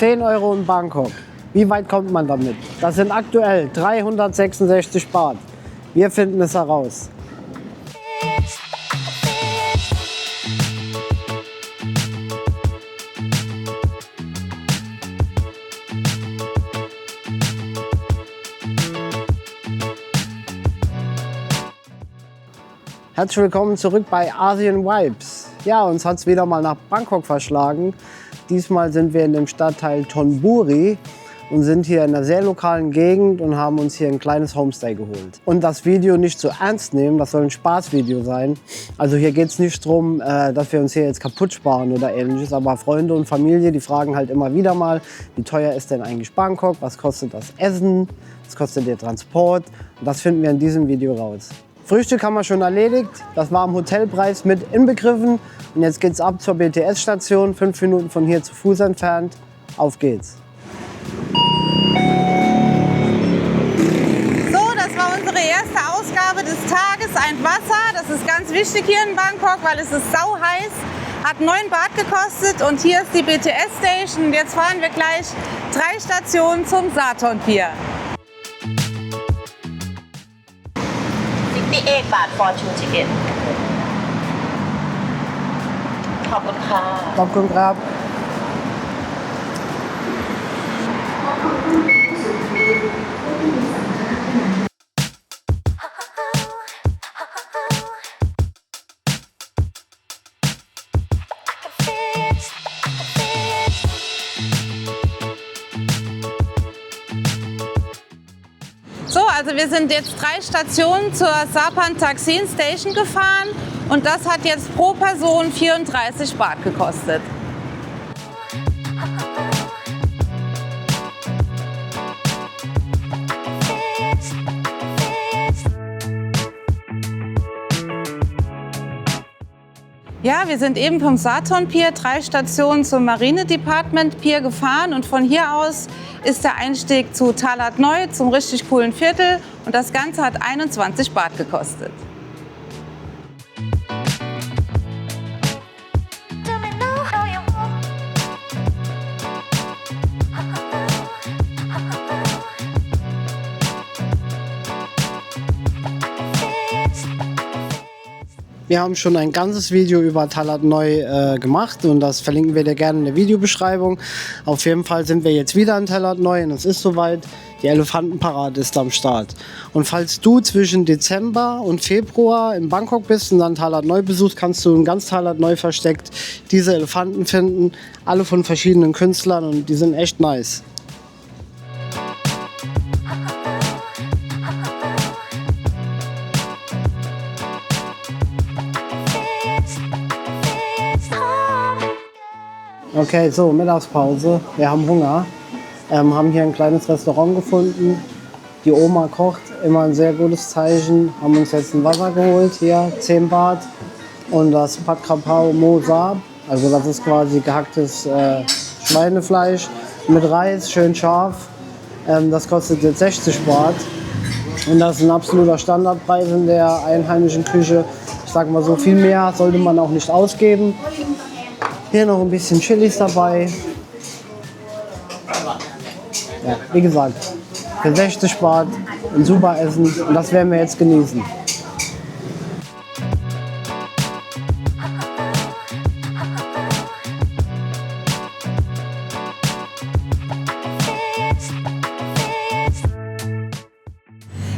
10 Euro in Bangkok. Wie weit kommt man damit? Das sind aktuell 366 Baht. Wir finden es heraus. Herzlich willkommen zurück bei Asian Vibes. Ja, uns hat es wieder mal nach Bangkok verschlagen. Diesmal sind wir in dem Stadtteil Thonburi und sind hier in einer sehr lokalen Gegend und haben uns hier ein kleines Homestay geholt. Und das Video nicht so ernst nehmen, das soll ein Spaßvideo sein. Also hier geht es nicht darum, dass wir uns hier jetzt kaputt sparen oder ähnliches, aber Freunde und Familie, die fragen halt immer wieder mal, wie teuer ist denn eigentlich Bangkok, was kostet das Essen, was kostet der Transport, und das finden wir in diesem Video raus. Frühstück haben wir schon erledigt, das war am Hotelpreis mit inbegriffen und jetzt geht's ab zur BTS-Station, 5 Minuten von hier zu Fuß entfernt. Auf geht's! Unsere erste Ausgabe des Tages, ein Wasser. Das ist ganz wichtig hier in Bangkok, weil es ist sau heiß. Hat 9 Baht gekostet und hier ist die BTS-Station. Jetzt fahren wir gleich 3 Stationen zum Sathorn Pier. 68 บาท for two ticket ขอบคุณค่ะ ขอบคุณครับ So, also wir sind jetzt 3 Stationen zur Sapan Taksin Station gefahren und das hat jetzt pro Person 34 Baht gekostet. Ja, wir sind eben vom Sathorn Pier 3 Stationen zum Marine Department Pier gefahren und von hier aus ist der Einstieg zu Talat Noi, zum richtig coolen Viertel, und das Ganze hat 21 Baht gekostet. Wir haben schon ein ganzes Video über Talat Noi gemacht und das verlinken wir dir gerne in der Videobeschreibung. Auf jeden Fall sind wir jetzt wieder in Talat Noi und es ist soweit. Die Elefantenparade ist am Start. Und falls du zwischen Dezember und Februar in Bangkok bist und dann Talat Noi besuchst, kannst du in ganz Talat Noi versteckt diese Elefanten finden. Alle von verschiedenen Künstlern und die sind echt nice. Okay, so Mittagspause. Wir haben Hunger. Haben hier ein kleines Restaurant gefunden. Die Oma kocht, immer ein sehr gutes Zeichen. Haben uns jetzt ein Wasser geholt, hier 10 Baht. Und das Pad Krapao Mo Saab, also das ist quasi gehacktes Schweinefleisch mit Reis, schön scharf. Das kostet jetzt 60 Baht. Und das ist ein absoluter Standardpreis in der einheimischen Küche. Ich sag mal so, viel mehr sollte man auch nicht ausgeben. Hier noch ein bisschen Chilis dabei. Ja, wie gesagt, für 60 Baht ein super Essen und das werden wir jetzt genießen.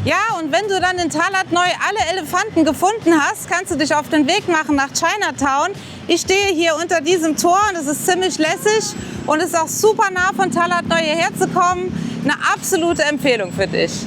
Ja, und wenn du dann in Talat Noi alle Elefanten gefunden hast, kannst du dich auf den Weg machen nach Chinatown. Ich stehe hier unter diesem Tor und es ist ziemlich lässig und es ist auch super nah von Talat Noi hierher zu kommen. Eine absolute Empfehlung für dich.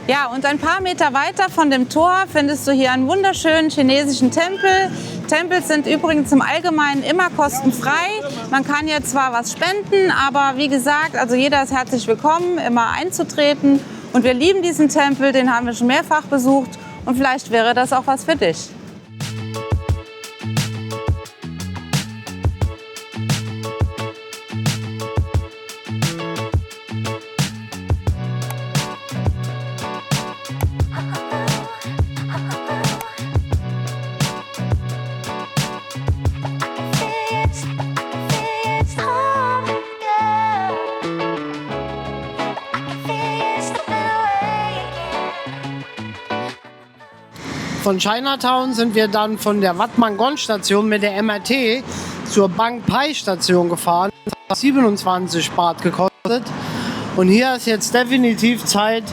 Ja, und ein paar Meter weiter von dem Tor findest du hier einen wunderschönen chinesischen Tempel. Tempels sind übrigens im Allgemeinen immer kostenfrei. Man kann jetzt zwar was spenden, aber wie gesagt, also jeder ist herzlich willkommen, immer einzutreten. Und wir lieben diesen Tempel, den haben wir schon mehrfach besucht und vielleicht wäre das auch was für dich. Von Chinatown sind wir dann von der Wat Mang Gon Station mit der MRT zur Bang Pai Station gefahren. Das hat 27 Baht gekostet. Und hier ist jetzt definitiv Zeit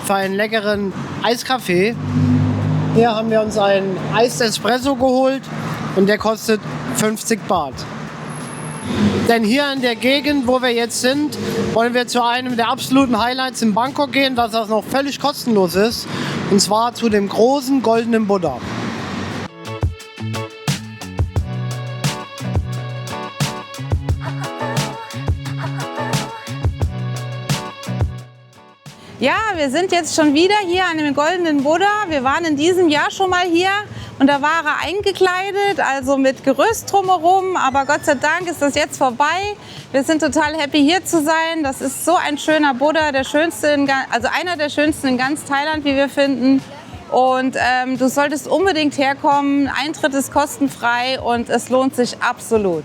für einen leckeren Eiskaffee. Hier haben wir uns einen Eis Espresso geholt und der kostet 50 Baht. Denn hier in der Gegend, wo wir jetzt sind, wollen wir zu einem der absoluten Highlights in Bangkok gehen, dass das noch völlig kostenlos ist. Und zwar zu dem großen goldenen Buddha. Ja, wir sind jetzt schon wieder hier an dem goldenen Buddha. Wir waren in diesem Jahr schon mal hier und da war er eingekleidet, also mit Gerüst drumherum. Aber Gott sei Dank ist das jetzt vorbei. Wir sind total happy hier zu sein. Das ist so ein schöner Buddha, der schönste, also einer der schönsten in ganz Thailand, wie wir finden. Und du solltest unbedingt herkommen. Eintritt ist kostenfrei und es lohnt sich absolut.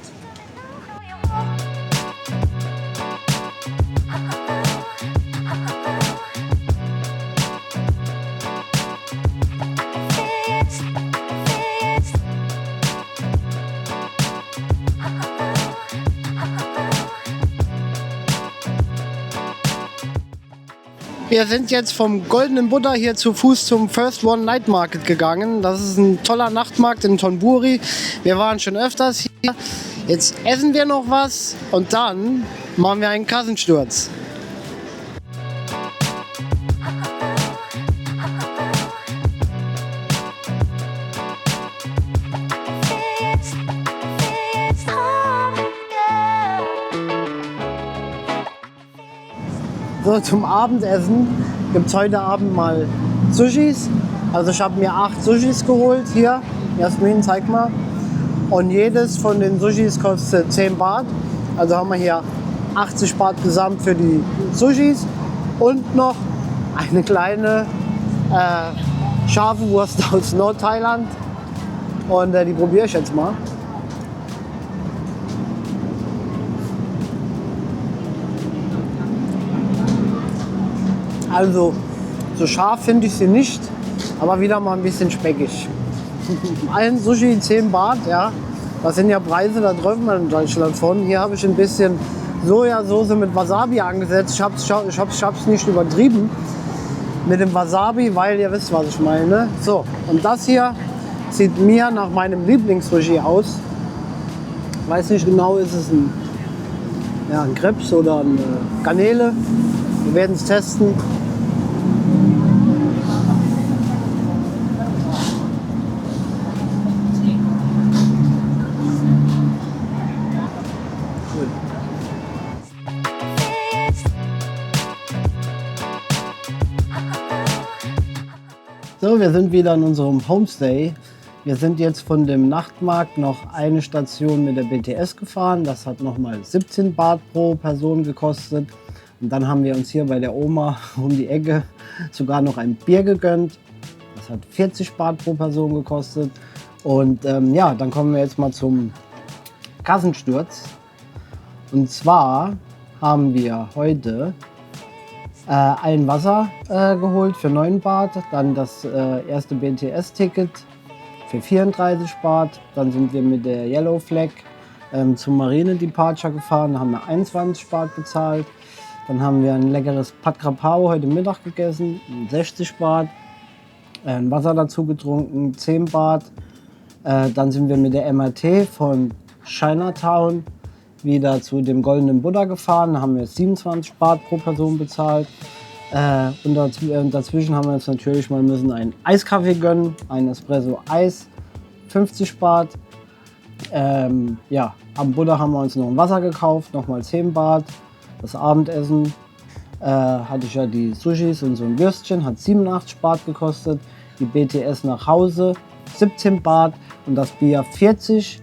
Wir sind jetzt vom Goldenen Buddha hier zu Fuß zum First One Night Market gegangen. Das ist ein toller Nachtmarkt in Thonburi. Wir waren schon öfters hier. Jetzt essen wir noch was und dann machen wir einen Kassensturz. So, zum Abendessen gibt es heute Abend mal Sushis. Also ich habe mir 8 Sushis geholt. Hier, Jasmin, zeig mal. Und jedes von den Sushis kostet 10 Baht. Also haben wir hier 80 Baht gesamt für die Sushis. Und noch eine kleine scharfe Wurst aus Nordthailand. Und die probiere ich jetzt mal. Also, so scharf finde ich sie nicht, aber wieder mal ein bisschen speckig. Ein Sushi 10 Baht, ja. Das sind ja Preise, da träumt man in Deutschland von. Hier habe ich ein bisschen Sojasauce mit Wasabi angesetzt. Ich hab's nicht übertrieben mit dem Wasabi, weil ihr wisst, was ich meine. So, und das hier sieht mir nach meinem Lieblingssushi aus. Ich weiß nicht genau, ist es ein Krebs oder eine Garnele. Wir werden es testen. So, wir sind wieder in unserem Homestay. Wir sind jetzt von dem Nachtmarkt noch eine Station mit der BTS gefahren. Das hat nochmal 17 Baht pro Person gekostet. Und dann haben wir uns hier bei der Oma um die Ecke sogar noch ein Bier gegönnt. Das hat 40 Baht pro Person gekostet. Und ja, dann kommen wir jetzt mal zum Kassensturz. Und zwar haben wir heute ein Wasser geholt für 9 Baht. Dann das erste BTS-Ticket für 34 Baht. Dann sind wir mit der Yellow Flag zum Marine Departure gefahren. Da haben wir 21 Baht bezahlt. Dann haben wir ein leckeres Pad Krapao heute Mittag gegessen, 60 Baht. Ein Wasser dazu getrunken, 10 Baht. Dann sind wir mit der MRT von Chinatown wieder zu dem Goldenen Buddha gefahren. Da haben wir 27 Baht pro Person bezahlt. Und dazwischen haben wir uns natürlich mal müssen einen Eiskaffee gönnen, ein Espresso Eis, 50 Baht. Ja, am Buddha haben wir uns noch ein Wasser gekauft, nochmal 10 Baht. Das Abendessen hatte ich ja die Sushis und so ein Würstchen, hat 87 Baht gekostet. Die BTS nach Hause 17 Baht und das Bier 40.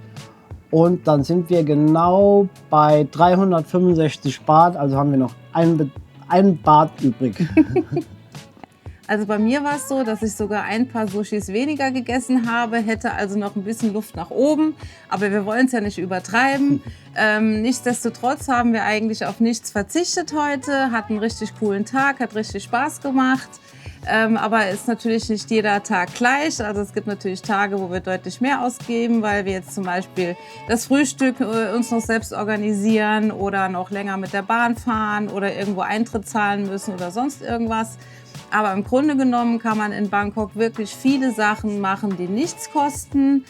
Und dann sind wir genau bei 365 Baht, also haben wir noch ein Baht übrig. Also bei mir war es so, dass ich sogar ein paar Sushis weniger gegessen habe, hätte also noch ein bisschen Luft nach oben. Aber wir wollen es ja nicht übertreiben. Nichtsdestotrotz haben wir eigentlich auf nichts verzichtet heute, hatten einen richtig coolen Tag, hat richtig Spaß gemacht. Aber ist natürlich nicht jeder Tag gleich. Also es gibt natürlich Tage, wo wir deutlich mehr ausgeben, weil wir jetzt zum Beispiel das Frühstück uns noch selbst organisieren oder noch länger mit der Bahn fahren oder irgendwo Eintritt zahlen müssen oder sonst irgendwas. Aber im Grunde genommen kann man in Bangkok wirklich viele Sachen machen, die nichts kosten.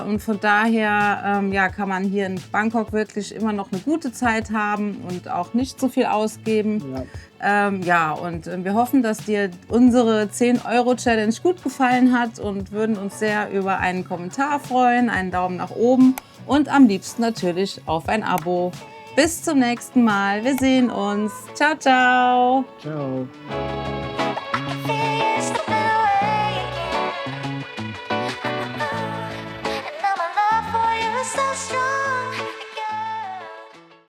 Und von daher kann man hier in Bangkok wirklich immer noch eine gute Zeit haben und auch nicht so viel ausgeben. Und wir hoffen, dass dir unsere 10-Euro-Challenge gut gefallen hat und würden uns sehr über einen Kommentar freuen, einen Daumen nach oben und am liebsten natürlich auf ein Abo. Bis zum nächsten Mal. Wir sehen uns. Ciao, ciao. Ciao. And now my love for you is so strong.